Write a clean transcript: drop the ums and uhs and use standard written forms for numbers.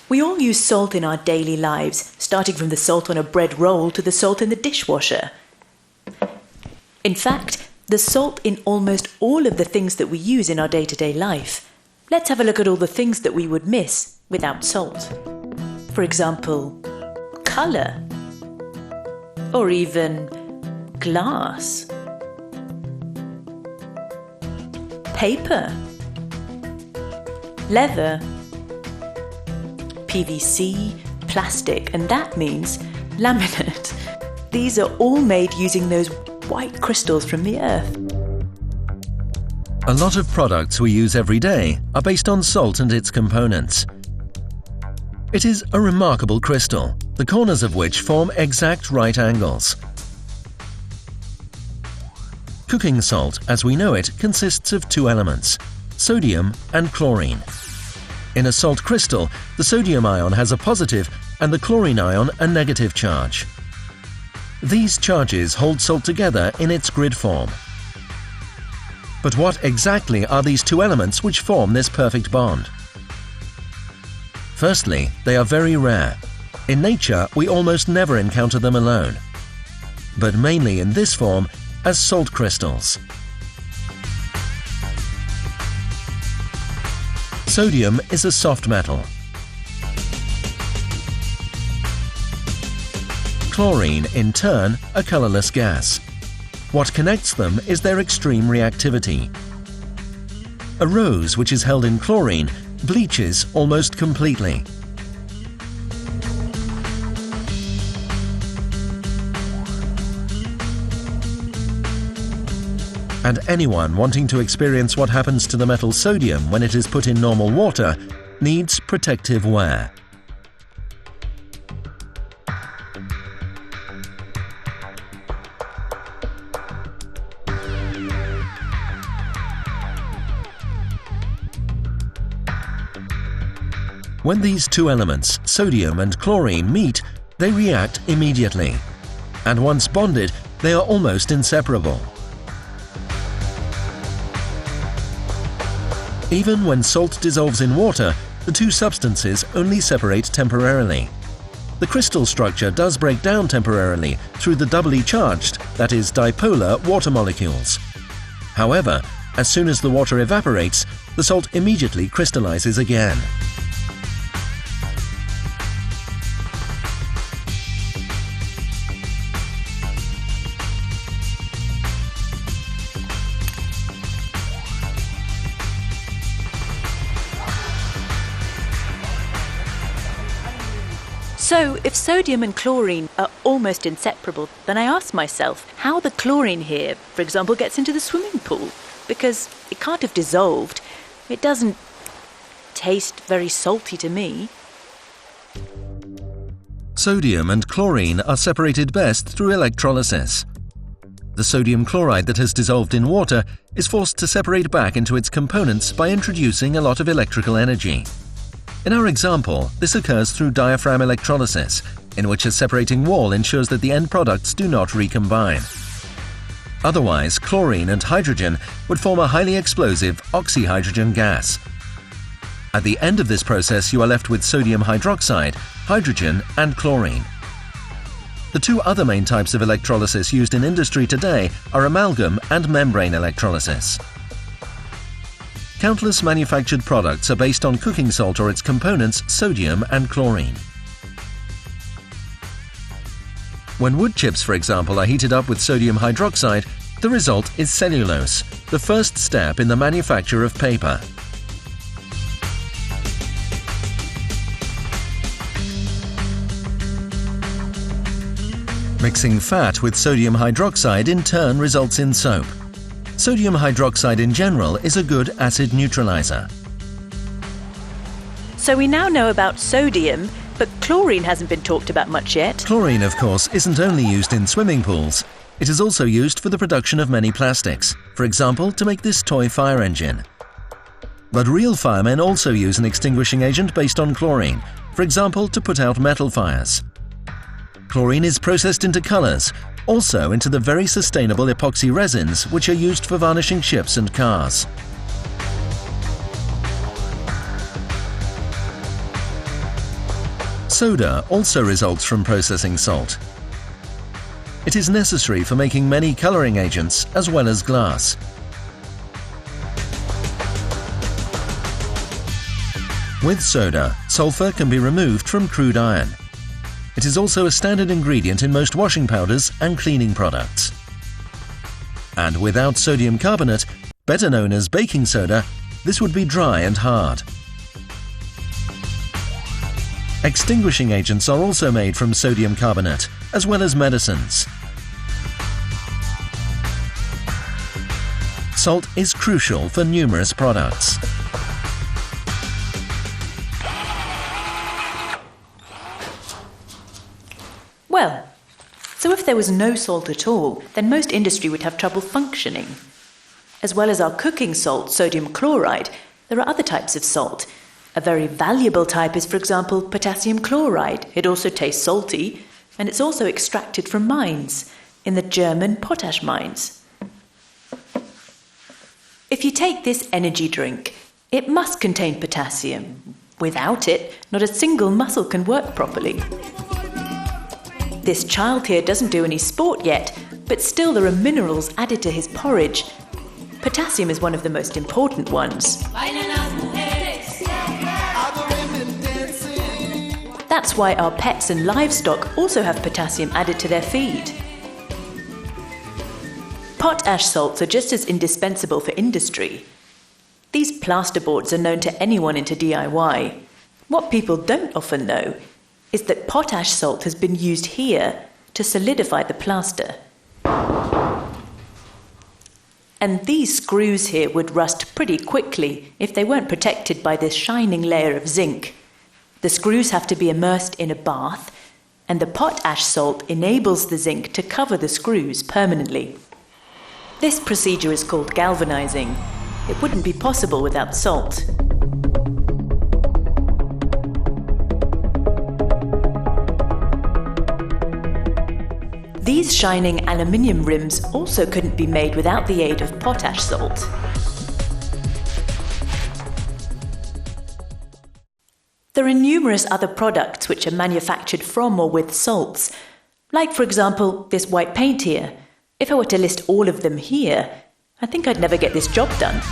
We all use salt in our daily lives, starting from the salt on a bread roll to the salt in the dishwasher. In fact, there's salt in almost all of the things that we use in our day-to-day life. Let's have a look at all the things that we would miss without salt. For example, colour, or even glass, paper, leather, PVC, plastic, and that means laminate. These are all made using those white crystals from the earth. A lot of products we use every day are based on salt and its components. It is a remarkable crystal, the corners of which form exact right angles. Cooking salt, as we know it, consists of two elements, sodium and chlorine. In a salt crystal, the sodium ion has a positive and the chlorine ion a negative charge. These charges hold salt together in its grid form. But what exactly are these two elements which form this perfect bond? Firstly, they are very rare. In nature, we almost never encounter them alone, but mainly in this form as salt crystals. Sodium is a soft metal. Chlorine, in turn, a colorless gas. What connects them is their extreme reactivity. A rose which is held in chlorine bleaches almost completely. And anyone wanting to experience what happens to the metal sodium when it is put in normal water needs protective wear. When these two elements, sodium and chlorine, meet, they react immediately. And once bonded, they are almost inseparable. Even when salt dissolves in water, the two substances only separate temporarily. The crystal structure does break down temporarily through the doubly charged, that is, dipolar, water molecules. However, as soon as the water evaporates, the salt immediately crystallizes again. So, if sodium and chlorine are almost inseparable, then I ask myself how the chlorine here, for example, gets into the swimming pool. Because it can't have dissolved. It doesn't taste very salty to me. Sodium and chlorine are separated best through electrolysis. The sodium chloride that has dissolved in water is forced to separate back into its components by introducing a lot of electrical energy. In our example, this occurs through diaphragm electrolysis, in which a separating wall ensures that the end products do not recombine. Otherwise, chlorine and hydrogen would form a highly explosive oxyhydrogen gas. At the end of this process, you are left with sodium hydroxide, hydrogen, and chlorine. The two other main types of electrolysis used in industry today are amalgam and membrane electrolysis. Countless manufactured products are based on cooking salt or its components, sodium and chlorine. When wood chips, for example, are heated up with sodium hydroxide, the result is cellulose, the first step in the manufacture of paper. Mixing fat with sodium hydroxide in turn results in soap. Sodium hydroxide in general is a good acid neutralizer. So we now know about sodium, but chlorine hasn't been talked about much yet. Chlorine, of course, isn't only used in swimming pools. It is also used for the production of many plastics, for example, to make this toy fire engine. But real firemen also use an extinguishing agent based on chlorine, for example, to put out metal fires. Chlorine is processed into colors, also into the very sustainable epoxy resins which are used for varnishing ships and cars. Soda also results from processing salt. It is necessary for making many colouring agents as well as glass. With soda, sulphur can be removed from crude iron. It is also a standard ingredient in most washing powders and cleaning products. And without sodium carbonate, better known as baking soda, this would be dry and hard. Extinguishing agents are also made from sodium carbonate, as well as medicines. Salt is crucial for numerous products. Well, so if there was no salt at all, then most industry would have trouble functioning. As well as our cooking salt, sodium chloride, there are other types of salt. A very valuable type is, for example, potassium chloride. It also tastes salty, and it's also extracted from mines, in the German potash mines. If you take this energy drink, it must contain potassium. Without it, not a single muscle can work properly. This child here doesn't do any sport yet, but still there are minerals added to his porridge. Potassium is one of the most important ones. That's why our pets and livestock also have potassium added to their feed. Potash salts are just as indispensable for industry. These plasterboards are known to anyone into DIY. What people don't often know is that potash salt has been used here to solidify the plaster. And these screws here would rust pretty quickly if they weren't protected by this shining layer of zinc. The screws have to be immersed in a bath, and the potash salt enables the zinc to cover the screws permanently. This procedure is called galvanizing. It wouldn't be possible without salt. These shining aluminium rims also couldn't be made without the aid of potash salt. There are numerous other products which are manufactured from or with salts, like, for example, this white paint here. If I were to list all of them here, I think I'd never get this job done.